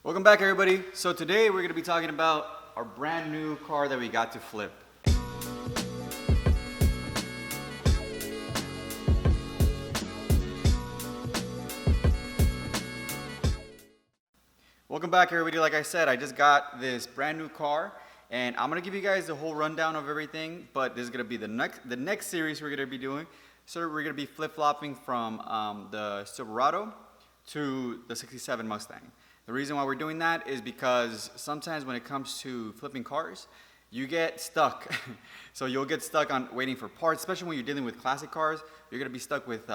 Welcome back, everybody. So today we're going to be talking about our brand new car that we got to flip. Welcome back, everybody. Like I said, I just got this brand new car, and I'm going to give you guys the whole rundown of everything, but this is going to be the next series we're going to be doing. So we're going to be flip-flopping from the Silverado to the 67 Mustang. The reason why we're doing that is because sometimes when it comes to flipping cars, you get stuck. So you'll get stuck on waiting for parts, especially when you're dealing with classic cars. You're gonna be stuck with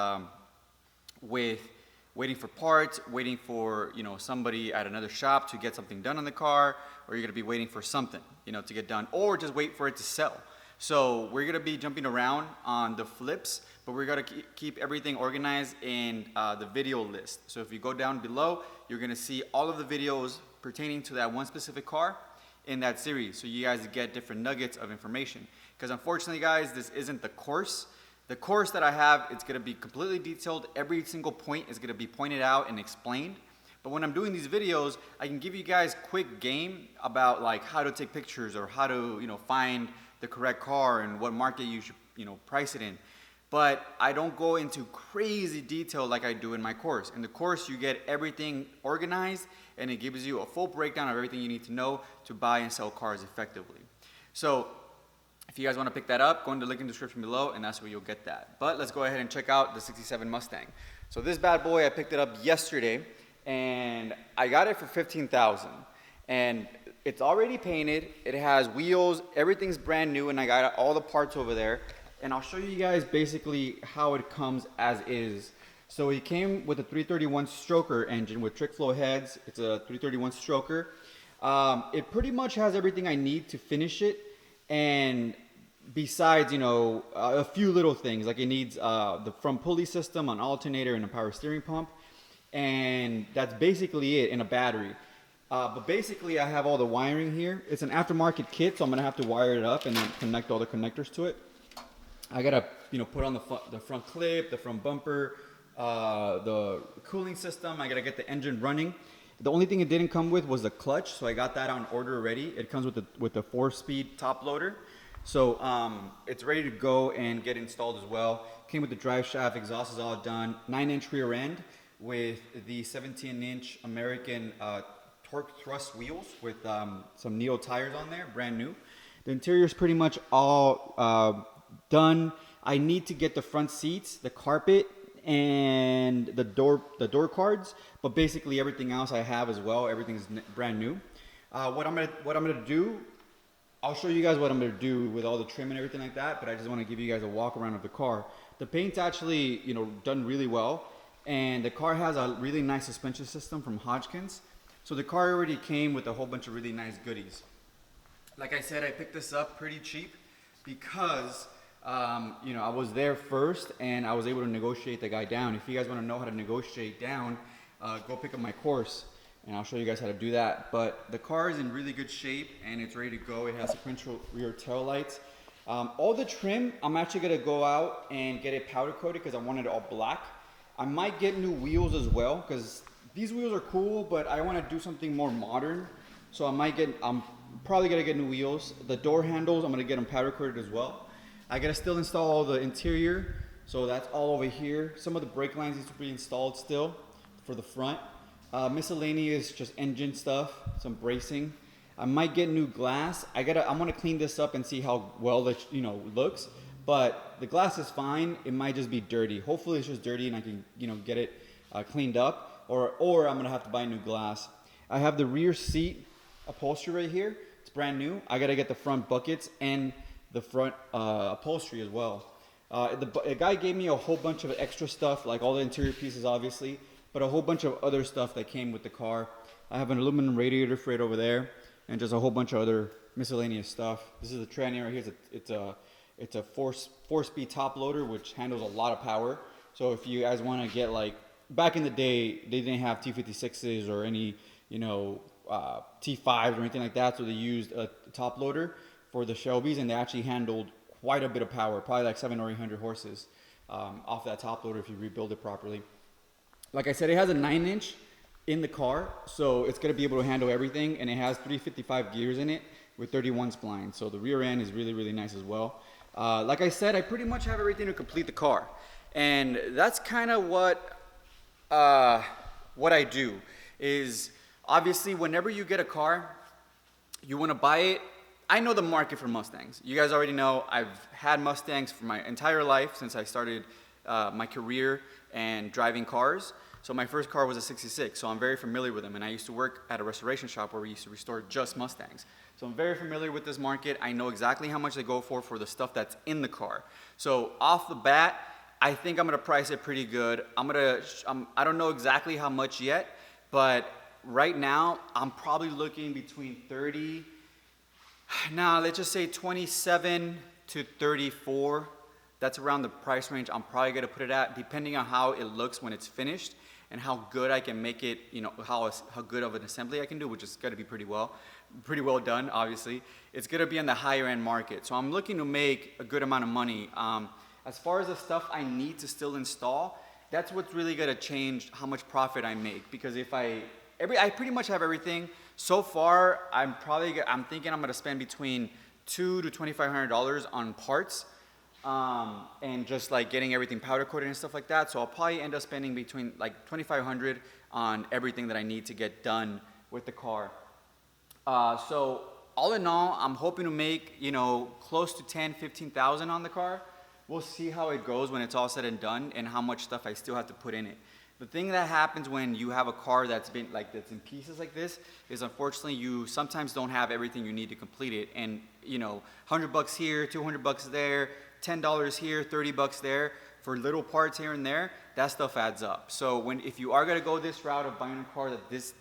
waiting for parts, waiting for somebody at another shop to get something done on the car, or you're gonna be waiting for something to get done, or just wait for it to sell. So we're gonna be jumping around on the flips, but we're gonna keep everything organized in the video list. So if you go down below, you're gonna see all of the videos pertaining to that one specific car in that series, so you guys get different nuggets of information. Because unfortunately, guys, this isn't the course. The course that I have, it's gonna be completely detailed. Every single point is gonna be pointed out and explained. But when I'm doing these videos, I can give you guys quick game about like how to take pictures or how to find the correct car and what market you should price it in. But I don't go into crazy detail like I do in my course. In the course, you get everything organized, and it gives you a full breakdown of everything you need to know to buy and sell cars effectively. So if you guys want to pick that up, go in the link in the description below, and that's where you'll get that. But let's go ahead and check out the 67 Mustang. So this bad boy, I picked it up yesterday, and I got it for $15,000. And it's already painted, it has wheels, everything's brand new, and I got all the parts over there. And I'll show you guys basically how it comes as is. So it came with a 331 stroker engine with trick flow heads. It's a 331 stroker. It pretty much has everything I need to finish it. And besides, a few little things, like it needs the front pulley system, an alternator, and a power steering pump. And that's basically it, in a battery. But basically, I have all the wiring here. It's an aftermarket kit, so I'm gonna have to wire it up and then connect all the connectors to it. I gotta, put on the front clip, the front bumper, the cooling system. I gotta get the engine running. The only thing it didn't come with was the clutch, so I got that on order already. It comes with the 4-speed top loader, so it's ready to go and get installed as well. Came with the drive shaft, exhaust is all done. 9-inch rear end with the 17-inch American torque thrust wheels with some Neo tires on there, brand new. The interior is pretty much all done. I need to get the front seats, the carpet, and the door cards, but basically everything else I have as well. Everything's brand new. What I'm gonna do, I'll show you guys what I'm gonna do with all the trim and everything like that. But I just want to give you guys a walk around of the car. The paint's actually done really well, and the car has a really nice suspension system from Hodgkins. So the car already came with a whole bunch of really nice goodies. Like I said, I picked this up pretty cheap because I was there first and I was able to negotiate the guy down. If you guys want to know how to negotiate down, go pick up my course and I'll show you guys how to do that. But the car is in really good shape and it's ready to go. It has sequential rear tail lights. All the trim, I'm actually going to go out and get it powder coated because I want it all black. I might get new wheels as well because these wheels are cool, but I want to do something more modern. So I'm probably going to get new wheels. The door handles, I'm going to get them powder coated as well. I gotta still install all the interior, so that's all over here. Some of the brake lines need to be installed still for the front. Miscellaneous, just engine stuff, some bracing. I might get new glass. I want to clean this up and see how well it looks. But the glass is fine. It might just be dirty. Hopefully it's just dirty and I can get it cleaned up. Or I'm gonna have to buy new glass. I have the rear seat upholstery right here. It's brand new. I gotta get the front buckets and the front upholstery as well. The guy gave me a whole bunch of extra stuff, like all the interior pieces obviously, but a whole bunch of other stuff that came with the car. I have an aluminum radiator for it over there, and just a whole bunch of other miscellaneous stuff. This is the tranny right here. It's a 4-speed top loader, which handles a lot of power. So if you guys want to get, like, back in the day, they didn't have T56s or any T5s or anything like that, so they used a top loader for the Shelbys, and they actually handled quite a bit of power, probably like 700 or 800 horses off that top loader if you rebuild it properly. Like I said, it has a 9-inch in the car, so it's gonna be able to handle everything, and it has 355 gears in it with 31 splines. So the rear end is really, really nice as well. Like I said, I pretty much have everything to complete the car, and that's kind of what I do. Is obviously whenever you get a car, you want to buy it. I know the market for Mustangs. You guys already know I've had Mustangs for my entire life since I started my career and driving cars. So my first car was a 66, so I'm very familiar with them. And I used to work at a restoration shop where we used to restore just Mustangs. So I'm very familiar with this market. I know exactly how much they go for the stuff that's in the car. So off the bat, I think I'm gonna price it pretty good. I don't know exactly how much yet, but right now I'm probably looking between 30, now let's just say 27 to 34. That's around the price range I'm probably gonna put it at, depending on how it looks when it's finished and how good I can make it, you know, how good of an assembly I can do, which is gonna be pretty well done, obviously. It's gonna be in the higher end market. So I'm looking to make a good amount of money. As far as the stuff I need to still install, that's what's really gonna change how much profit I make. Because if I pretty much have everything. So far, I'm thinking I'm gonna spend between $200 to $2,500 on parts, and just like getting everything powder coated and stuff like that. So I'll probably end up spending between like $2,500 on everything that I need to get done with the car. So all in all, I'm hoping to make, you know, close to 10, 15,000 on the car. We'll see how it goes when it's all said and done and how much stuff I still have to put in it. The thing that happens when you have a car that's in pieces like this is, unfortunately, you sometimes don't have everything you need to complete it. And, you know, $100 here, $200 there, $10 here, $30 there for little parts here and there, that stuff adds up. So if you are gonna go this route of buying a car that's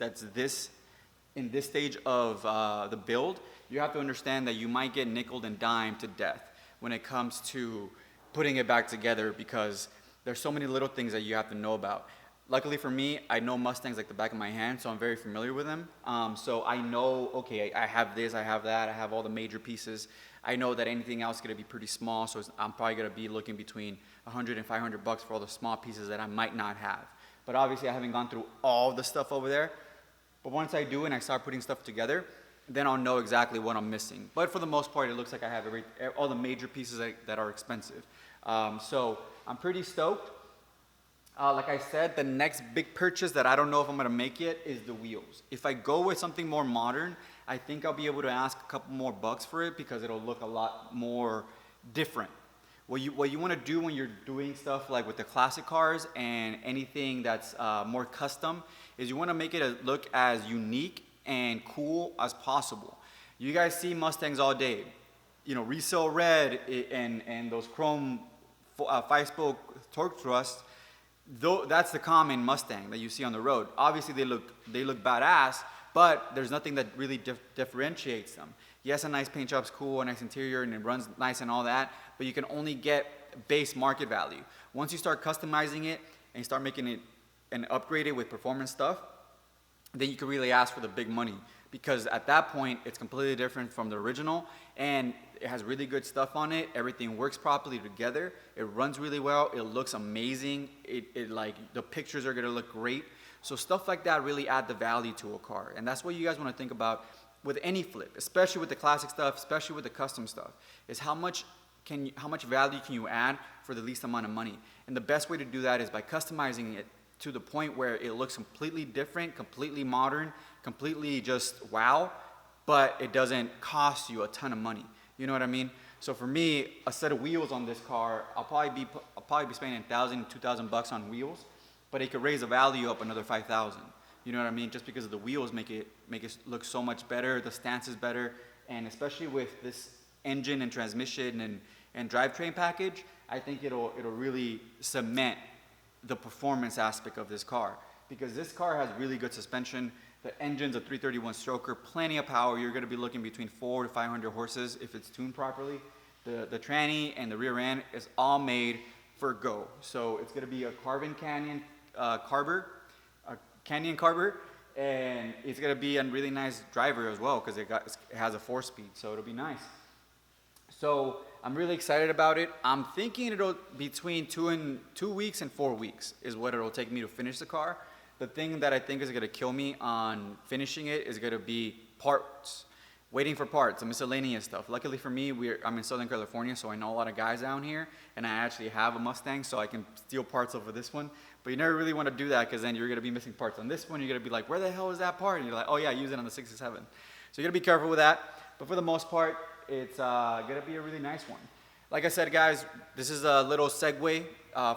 in this stage of the build, you have to understand that you might get nickeled and dimed to death when it comes to putting it back together, because there's so many little things that you have to know about. Luckily for me, I know Mustangs like the back of my hand, so I'm very familiar with them. So I know, okay, I have this, I have that, I have all the major pieces. I know that anything else is gonna be pretty small, so I'm probably gonna be looking between $100 and $500 for all the small pieces that I might not have. But obviously I haven't gone through all the stuff over there. But once I do and I start putting stuff together, then I'll know exactly what I'm missing. But for the most part, it looks like I have all the major pieces that are expensive. So I'm pretty stoked. Like I said, the next big purchase that I don't know if I'm gonna make yet is the wheels. If I go with something more modern, I think I'll be able to ask a couple more bucks for it because it'll look a lot more different. What you wanna do when you're doing stuff like with the classic cars and anything that's more custom is you wanna make it look as unique and cool as possible. You guys see Mustangs all day, you know, resale red and those chrome 5-spoke torque thrusts. Though that's the common Mustang that you see on the road. Obviously they look badass, but there's nothing that really differentiates them. Yes, a nice paint job's cool, a nice interior, and it runs nice and all that, but you can only get base market value. Once you start customizing it and you start making it and upgrade it with performance stuff, then you can really ask for the big money, because at that point it's completely different from the original, and it has really good stuff on it. Everything works properly together. It runs really well. It looks amazing. It like the pictures are gonna look great. So stuff like that really add the value to a car, and that's what you guys want to think about with any flip, especially with the classic stuff, especially with the custom stuff. Is how much value can you add for the least amount of money? And the best way to do that is by customizing it to the point where it looks completely different, completely modern, completely just wow, but it doesn't cost you a ton of money. You know what I mean? So for me, a set of wheels on this car, I'll probably be spending $1,000, $2,000 on wheels, but it could raise the value up another $5,000. You know what I mean? Just because of the wheels make it look so much better, the stance is better, and especially with this engine and transmission and drivetrain package, I think it'll really cement the performance aspect of this car, because this car has really good suspension. The engine's a 331 stroker, plenty of power. You're going to be looking between 400 to 500 horses if it's tuned properly. The tranny and the rear end is all made for go. So it's going to be a carbon canyon carber, and it's going to be a really nice driver as well, because it has a 4-speed, so it'll be nice. So I'm really excited about it. I'm thinking it'll between 2 weeks and 4 weeks is what it'll take me to finish the car. the thing that I think is gonna kill me on finishing it is gonna be parts. Waiting for parts, the miscellaneous stuff. Luckily for me, I'm in Southern California, so I know a lot of guys down here, and I actually have a Mustang, so I can steal parts over this one. But you never really want to do that, because then you're gonna be missing parts on this one. You're gonna be like, where the hell is that part? And you're like, oh yeah, use it on the 67. So you gotta be careful with that. But for the most part, it's gonna be a really nice one. Like I said, guys, this is a little segue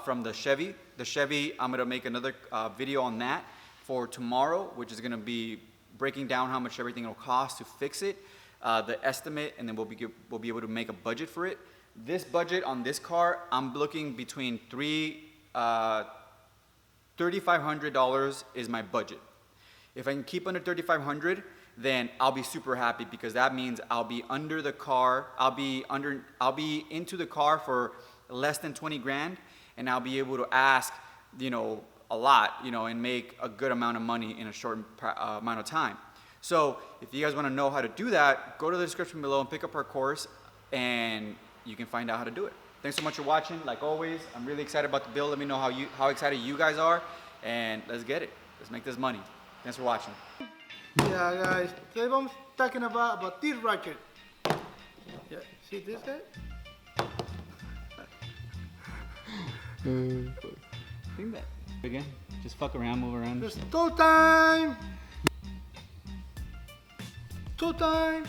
from the Chevy. The Chevy, I'm gonna make another video on that for tomorrow, which is gonna be breaking down how much everything will cost to fix it, the estimate, and then we'll be able to make a budget for it. This budget on this car, I'm looking between $3,500 is my budget. If I can keep under $3,500, then I'll be super happy, because that means I'll be under the car. I'll be into the car for less than 20 grand, and I'll be able to ask, a lot, and make a good amount of money in a short amount of time. So if you guys want to know how to do that, go to the description below and pick up our course, and you can find out how to do it. Thanks so much for watching. Like always, I'm really excited about the build. Let me know how excited you guys are, and let's get it. Let's make this money. Thanks for watching. Yeah, guys, today I'm talking about this racket. Yeah, see this guy? Bring that again. Just fuck around, move around. It's toe time! Toe time!